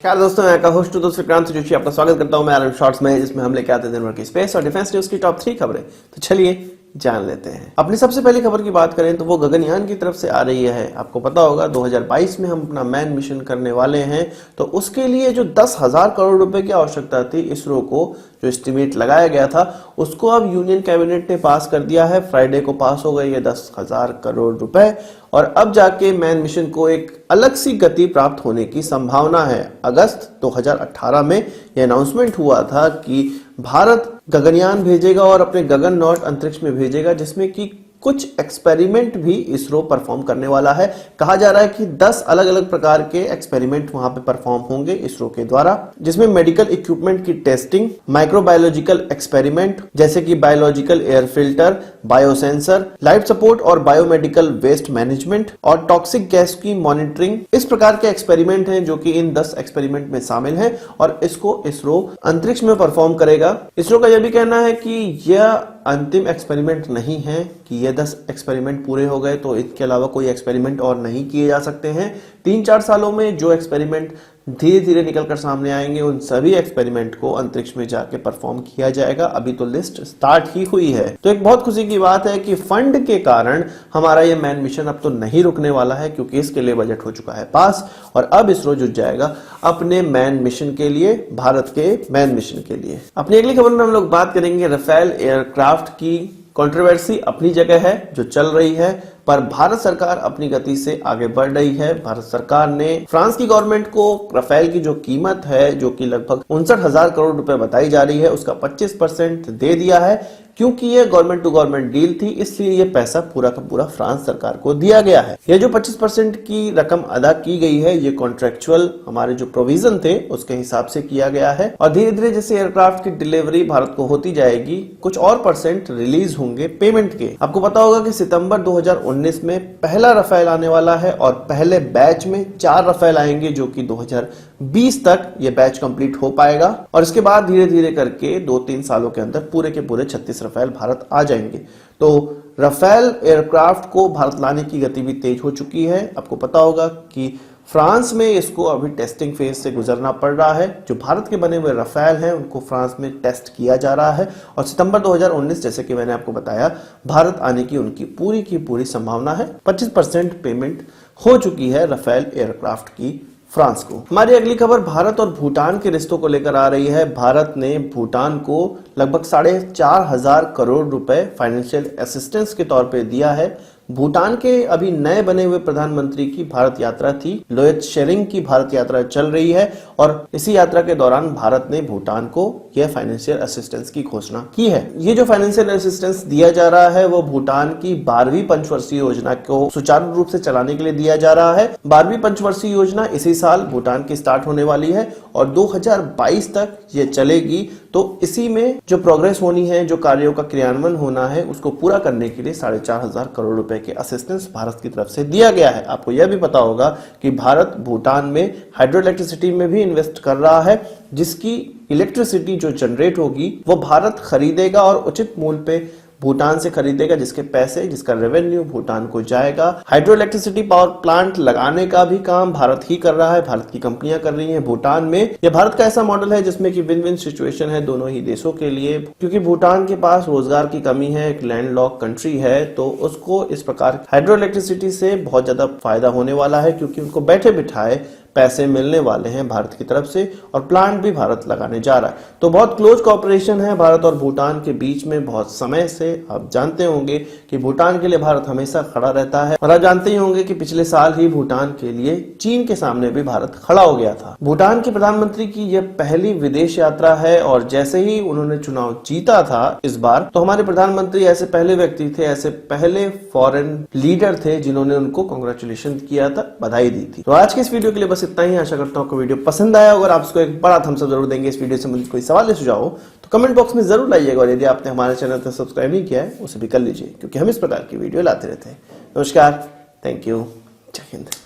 यार दोस्तों, मैं का होस्ट दोस्त विक्रांत जोशी आपका स्वागत करता हूं मैं आरएम शॉर्ट्स में, जिसमें हम लेके आते हैं दिन भर की स्पेस और डिफेंस न्यूज की टॉप 3 खबरें। तो चलिए जान लेते हैं। अपनी सबसे पहली खबर की बात करें तो वो गगनयान की तरफ से आ रही है। आपको पता होगा 2022 में हम अपना मैन मिशन करने वाले हैं, तो उसके लिए जो 10,000 करोड़ रुपए की आवश्यकता थी इसरो को, जो एस्टिमेट लगाया गया था, उसको अब यूनियन कैबिनेट ने पास कर दिया है। फ्राइडे को पास हो गई है 10,000 करोड़ रुपए, और अब जाके मैन मिशन को एक अलग सी गति प्राप्त होने की संभावना है। अगस्त 2018 में यह अनाउंसमेंट हुआ था कि भारत गगनयान भेजेगा और अपने गगननॉट अंतरिक्ष में भेजेगा, जिसमें कि कुछ एक्सपेरिमेंट भी इसरो परफॉर्म करने वाला है। कहा जा रहा है कि 10 अलग अलग प्रकार के एक्सपेरिमेंट वहां पे परफॉर्म होंगे इसरो के द्वारा, जिसमें मेडिकल इक्विपमेंट की टेस्टिंग, माइक्रोबायोलॉजिकल एक्सपेरिमेंट जैसे कि biological air filter, biosensor, life support और बायोमेडिकल वेस्ट मैनेजमेंट और टॉक्सिक गैस की मॉनिटरिंग, इस प्रकार के एक्सपेरिमेंट हैं जो कि इन 10 एक्सपेरिमेंट में शामिल हैं और इसको इसरो अंतरिक्ष में परफॉर्म करेगा। इसरो का यह भी कहना है कि यह अंतिम एक्सपेरिमेंट नहीं है कि ये 10 एक्सपेरिमेंट पूरे हो गए तो इसके अलावा कोई एक्सपेरिमेंट और नहीं किए जा सकते हैं। 3-4 सालों में जो एक्सपेरिमेंट धीरे धीरे निकलकर सामने आएंगे, उन सभी एक्सपेरिमेंट को अंतरिक्ष में जाके परफॉर्म किया जाएगा। अभी तो लिस्ट स्टार्ट ही हुई है। तो एक बहुत खुशी की बात है कि फंड के कारण हमारा ये मैन मिशन अब तो नहीं रुकने वाला है, क्योंकि इसके लिए बजट हो चुका है पास और अब इसरो जुट जाएगा अपने मैन मिशन के लिए, भारत के मैन मिशन के लिए। अपनी अगली खबर में हम लोग बात करेंगे राफेल एयरक्राफ्ट की। कंट्रोवर्सी अपनी जगह है जो चल रही है, पर भारत सरकार अपनी गति से आगे बढ़ रही है। भारत सरकार ने फ्रांस की गवर्नमेंट को राफेल की जो कीमत है, जो कि लगभग 59,000 करोड़ रुपए बताई जा रही है, उसका 25% दे दिया है। क्योंकि ये गवर्नमेंट टू गवर्नमेंट डील थी, इसलिए ये पैसा पूरा का पूरा फ्रांस सरकार को दिया गया है। ये जो 25% की रकम अदा की गई है, ये कॉन्ट्रेक्चुअल हमारे जो प्रोविजन थे उसके हिसाब से किया गया है, और धीरे धीरे जैसे एयरक्राफ्ट की डिलीवरी भारत को होती जाएगी, कुछ और परसेंट रिलीज होंगे पेमेंट के। आपको पता होगा कि सितंबर 2019 में पहला राफेल आने वाला है और पहले बैच में 4 राफेल आएंगे, जो कि 2020 तक ये बैच कंप्लीट हो पाएगा, और इसके बाद धीरे धीरे करके 2-3 सालों के अंदर पूरे के पूरे 36 राफेल भारत आ जाएंगे। तो राफेल एयरक्राफ्ट को भारत लाने की गति भी तेज हो चुकी है। आपको पता होगा कि फ्रांस में इसको अभी टेस्टिंग फेज से गुजरना पड़ रहा है। जो भारत के बने हुए राफेल हैं उनको फ्रांस में टेस्ट किया जा रहा है, और सितंबर 2019 जैसे कि मैंने आपको बताया, भारत आने की उनकी पूरी की पूरी संभावना है। 25% पेमेंट हो चुकी है राफेल एयरक्राफ्ट की फ्रांस को। हमारी अगली खबर भारत और भूटान के रिश्तों को लेकर आ रही है। भारत ने भूटान को लगभग 4,500 करोड़ रुपए फाइनेंशियल असिस्टेंस के तौर पे दिया है। भूटान के अभी नए बने हुए प्रधानमंत्री की भारत यात्रा थी, लोयत शेरिंग की भारत यात्रा चल रही है, और इसी यात्रा के दौरान भारत ने भूटान को यह फाइनेंशियल असिस्टेंस की घोषणा की है। ये जो फाइनेंशियल असिस्टेंस दिया जा रहा है वो भूटान की 12वीं पंचवर्षीय योजना को सुचारू रूप से चलाने के लिए दिया जा रहा है। 12वीं पंचवर्षीय योजना इसी साल भूटान की स्टार्ट होने वाली है और 2022 तक ये चलेगी। तो इसी में जो प्रोग्रेस होनी है, जो कार्यों का क्रियान्वयन होना है, उसको पूरा करने के लिए 4,500 करोड़ रुपए के असिस्टेंस भारत की तरफ से दिया गया है। आपको यह भी पता होगा कि भारत भूटान में हाइड्रो इलेक्ट्रिसिटी में भी इन्वेस्ट कर रहा है, जिसकी इलेक्ट्रिसिटी जो जनरेट होगी वो भारत खरीदेगा और उचित मूल्य पे भूटान से खरीदेगा, जिसके पैसे, जिसका रेवेन्यू भूटान को जाएगा। हाइड्रो इलेक्ट्रिसिटी पावर प्लांट लगाने का भी काम भारत ही कर रहा है, भारत की कंपनियां कर रही हैं भूटान में। यह भारत का ऐसा मॉडल है जिसमें कि विन विन सिचुएशन है दोनों ही देशों के लिए, क्योंकि भूटान के पास रोजगार की कमी है, एक लैंडलॉक कंट्री है, तो उसको इस प्रकार हाइड्रो इलेक्ट्रिसिटी से बहुत ज्यादा फायदा होने वाला है, क्योंकि उनको बैठे बिठाए पैसे मिलने वाले हैं भारत की तरफ से, और प्लांट भी भारत लगाने जा रहा है। तो बहुत क्लोज कोऑपरेशन है भारत और भूटान के बीच में बहुत समय से। आप जानते होंगे कि भूटान के लिए भारत हमेशा खड़ा रहता है, और आप जानते ही होंगे कि पिछले साल ही भूटान के लिए चीन के सामने भी भारत खड़ा हो गया था। भूटान के प्रधानमंत्री की यह पहली विदेश यात्रा है, और जैसे ही उन्होंने चुनाव जीता था इस बार, तो हमारे प्रधानमंत्री ऐसे पहले व्यक्ति थे, ऐसे पहले फॉरेन लीडर थे जिन्होंने उनको कांग्रेचुलेशन किया था, बधाई दी थी। तो आज के इस वीडियो के लिए बस इतना ही। आशा करता हूं आपको वीडियो पसंद आया होगा। आप इसको एक बड़ा थम्स अप जरूर देंगे। इस वीडियो से मुझे कोई सवाल या सुझाव हो तो कमेंट बॉक्स में जरूर लाइएगा, और यदि आपने हमारे चैनल को सब्सक्राइब नहीं किया है उसे भी कर लीजिए, क्योंकि हम इस प्रकार की वीडियो लाते रहते हैं। नमस्कार, थैंक यू, जय हिंद।